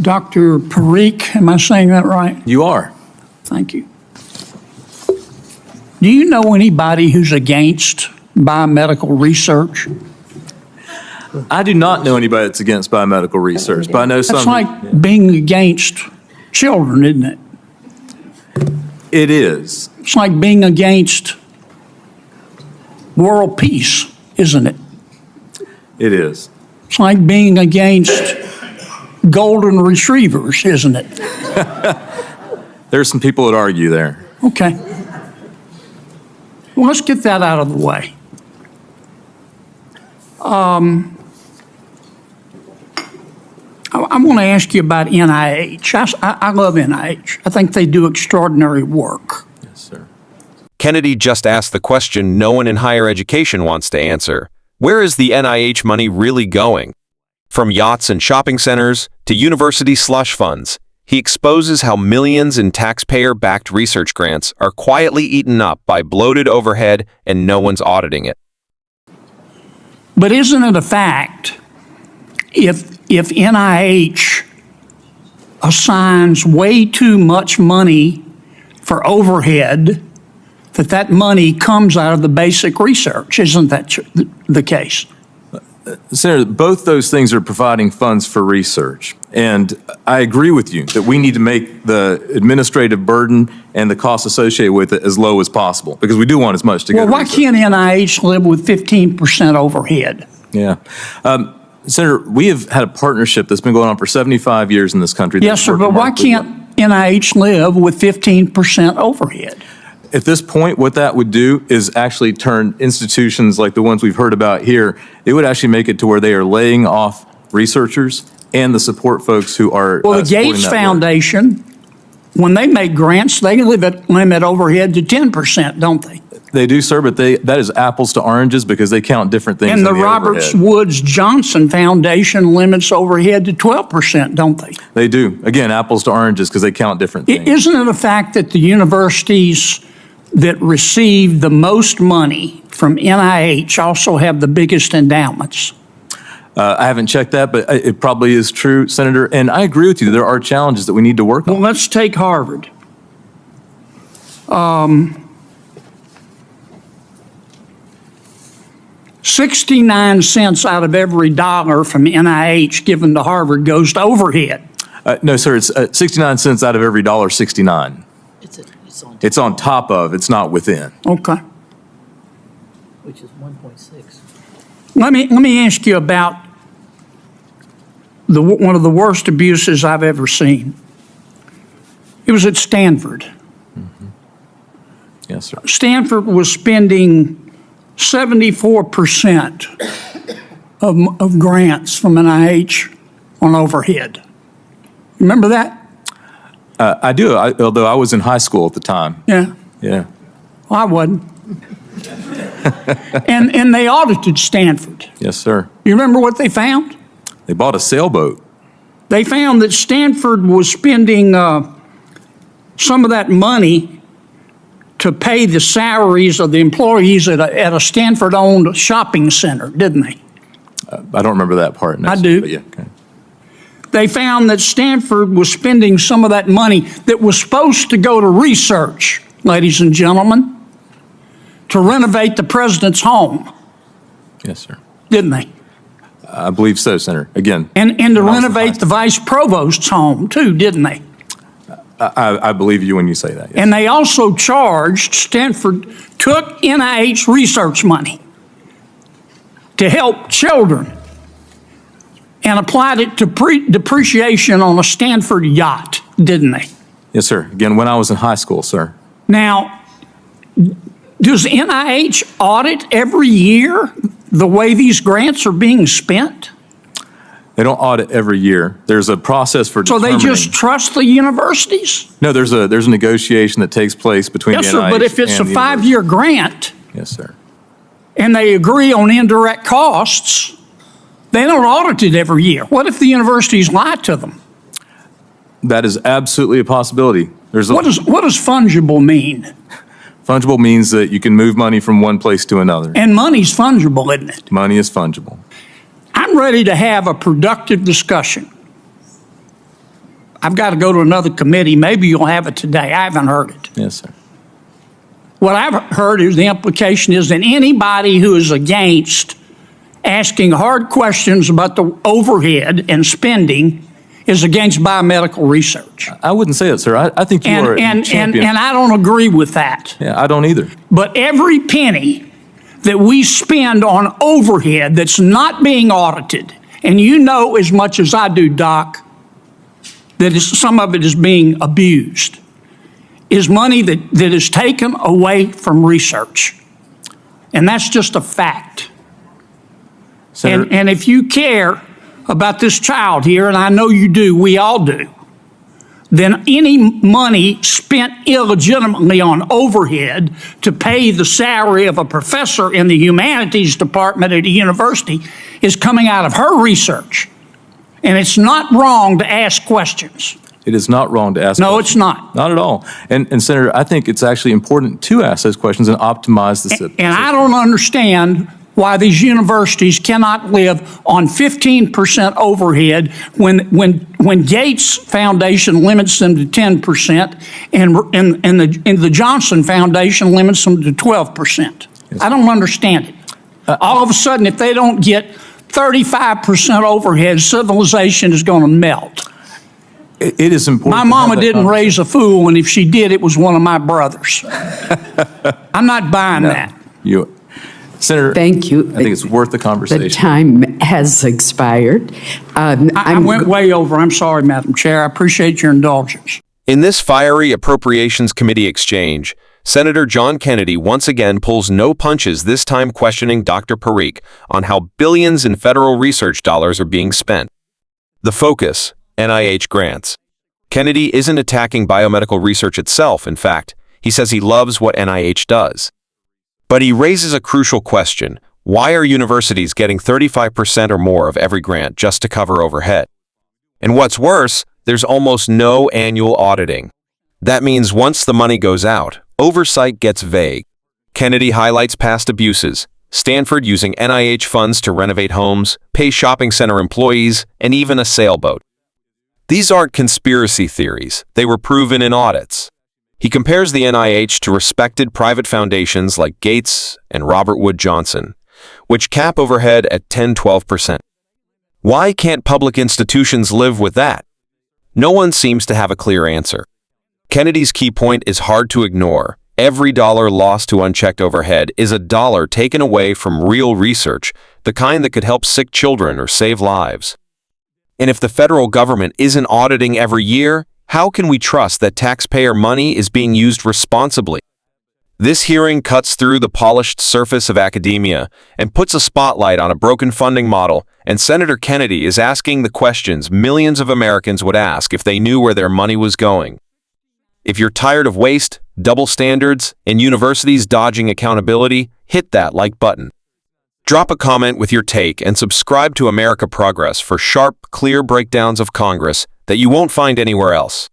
Dr. Parikh, am I saying that right? You are. Thank you. Do you know anybody who's against biomedical research? I do not know anybody that's against biomedical research, but I know some. That's like being against children, isn't it? It is. It's like being against world peace, isn't it? It is. It's like being against golden retrievers, isn't it? There's some people that argue there. Okay. Well, let's get that out of the way. I want to ask you about NIH. I love NIH. I think they do extraordinary work. Yes, sir. Kennedy just asked the question no one in higher education wants to answer. Where is the NIH money really going? From yachts and shopping centers to university slush funds, he exposes how millions in taxpayer-backed research grants are quietly eaten up by bloated overhead and no one's auditing it. But isn't it a fact if NIH assigns way too much money for overhead, that money comes out of the basic research? Isn't that the case? Senator, both those things are providing funds for research. And I agree with you that we need to make the administrative burden and the costs associated with it as low as possible, because we do want as much to go to Well, why research. can't NIH live with 15% overhead? Yeah. Senator, we have had a partnership that's been going on for 75 years in this country. Yes, sir, but why can't NIH live with 15% overhead? At this point, what that would do is actually turn institutions like the ones we've heard about here, it would actually make it to where they are laying off researchers and the support folks who are Well, the supporting Gates that work. Foundation, when they make grants, they limit overhead to 10%, don't they? They do, sir, but that is apples to oranges because they count different things. And the in Roberts overhead. Woods Johnson Foundation limits overhead to 12%, don't they? They do. Again, apples to oranges because they count different things. Isn't it a fact that the universities that receive the most money from NIH also have the biggest endowments? I haven't checked that, but it probably is true, Senator. And I agree with you. There are challenges that we need to work Well, on. let's take Harvard. 69 cents out of every dollar from NIH given to Harvard goes to overhead. No, sir, it's 69 cents out of every $1.69. It's on top of, it's not within. Okay. Which is 1.6. Let me ask you about one of the worst abuses I've ever seen. It was at Stanford. Mm-hmm. Yes, sir. Stanford was spending 74% of grants from NIH on overhead. Remember that? I do, although I was in high school at the time. Yeah. Yeah. Well, I wasn't. and they audited Stanford. Yes, sir. You remember what they found? They bought a sailboat. They found that Stanford was spending some of that money to pay the salaries of the employees at a Stanford-owned shopping center, didn't they? I don't remember that part. I do. But yeah, okay. They found that Stanford was spending some of that money that was supposed to go to research, ladies and gentlemen, to renovate the president's home, Yes, sir. didn't they? I believe so, Senator. Again. And to when I was in high renovate the vice provost's home, too, didn't they? I believe you when you say that. Yes. And they also charged, Stanford took NIH research money to help children and applied it to depreciation on a Stanford yacht, didn't they? Yes, sir. Again, when I was in high school, sir. Now, does NIH audit every year the way these grants are being spent? They don't audit every year. There's a process for So determining. they just trust the universities? No, there's a negotiation that takes place between Yes, the sir, NIH but if it's a and the 5-year grant university. Yes, sir. and they agree on indirect costs, they don't audit it every year. What if the universities lie to them? That is absolutely a possibility. There's What does fungible mean? fungible means that you can move money from one place to another. And money's fungible, isn't it? Money is fungible. I'm ready to have a productive discussion. I've got to go to another committee. Maybe you'll have it today. I haven't heard it. Yes, sir. What I've heard is the implication is that anybody who is against asking hard questions about the overhead and spending is against biomedical research. I wouldn't say that, sir. I think you are a champion. And I don't agree with that. Yeah, I don't either. But every penny that we spend on overhead that's not being audited, and you know as much as I do, Doc, that some of it is being abused, is money that is taken away from research. And that's just a fact. Senator, And if you care about this child here, and I know you do, we all do, then any money spent illegitimately on overhead to pay the salary of a professor in the humanities department at a university is coming out of her research. And it's not wrong to ask questions. it is not wrong to ask No, questions. it's not. Not at all. And Senator, I think it's actually important to ask those questions and optimize the system. And I don't understand why these universities cannot live on 15% overhead when Gates Foundation limits them to 10% and the Johnson Foundation limits them to 12%. I don't understand it. All of a sudden, if they don't get 35% overhead, civilization is going to melt. It is important. My to have mama that didn't raise conversation. a fool, and if she did, it was one of my brothers. I'm not buying that. Senator, Thank you. I think it's worth the conversation. The time has expired. I went way over. I'm sorry, Madam Chair. I appreciate your indulgence. In this fiery Appropriations Committee exchange, Senator John Kennedy once again pulls no punches, this time questioning Dr. Parikh on how billions in federal research dollars are being spent. The focus, NIH grants. Kennedy isn't attacking biomedical research itself, in fact. He says he loves what NIH does. But he raises a crucial question. Why are universities getting 35% or more of every grant just to cover overhead? And what's worse, there's almost no annual auditing. That means once the money goes out, oversight gets vague. Kennedy highlights past abuses, Stanford using NIH funds to renovate homes, pay shopping center employees, and even a sailboat. These aren't conspiracy theories. They were proven in audits. He compares the NIH to respected private foundations like Gates and Robert Wood Johnson, which cap overhead at 10–12%. Why can't public institutions live with that? No one seems to have a clear answer. Kennedy's key point is hard to ignore. Every dollar lost to unchecked overhead is a dollar taken away from real research, the kind that could help sick children or save lives. And if the federal government isn't auditing every year, how can we trust that taxpayer money is being used responsibly? This hearing cuts through the polished surface of academia and puts a spotlight on a broken funding model, and Senator Kennedy is asking the questions millions of Americans would ask if they knew where their money was going. If you're tired of waste, double standards, and universities dodging accountability, hit that like button. Drop a comment with your take and subscribe to America Progress for sharp, clear breakdowns of Congress that you won't find anywhere else.